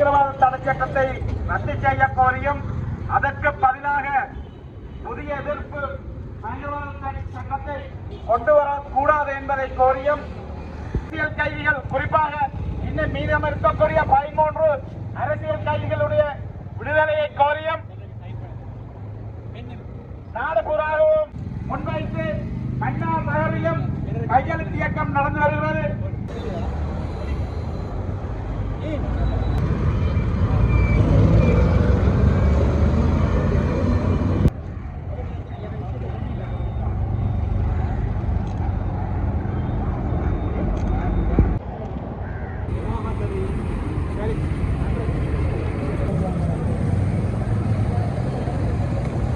பயங்கரவாத தடை சட்டத்தை ரத்து செய்ய கோரியும் அதற்கு பதிலாக புதிய எதிர்ப்பு பயங்கரவாத தடை சட்டத்தை கொண்டு வரக்கூடாது என்பதை கோரியும் அரசியல் கைதிகள் குறிப்பாக இன்னும் மீதம் இருக்கக்கூடிய 13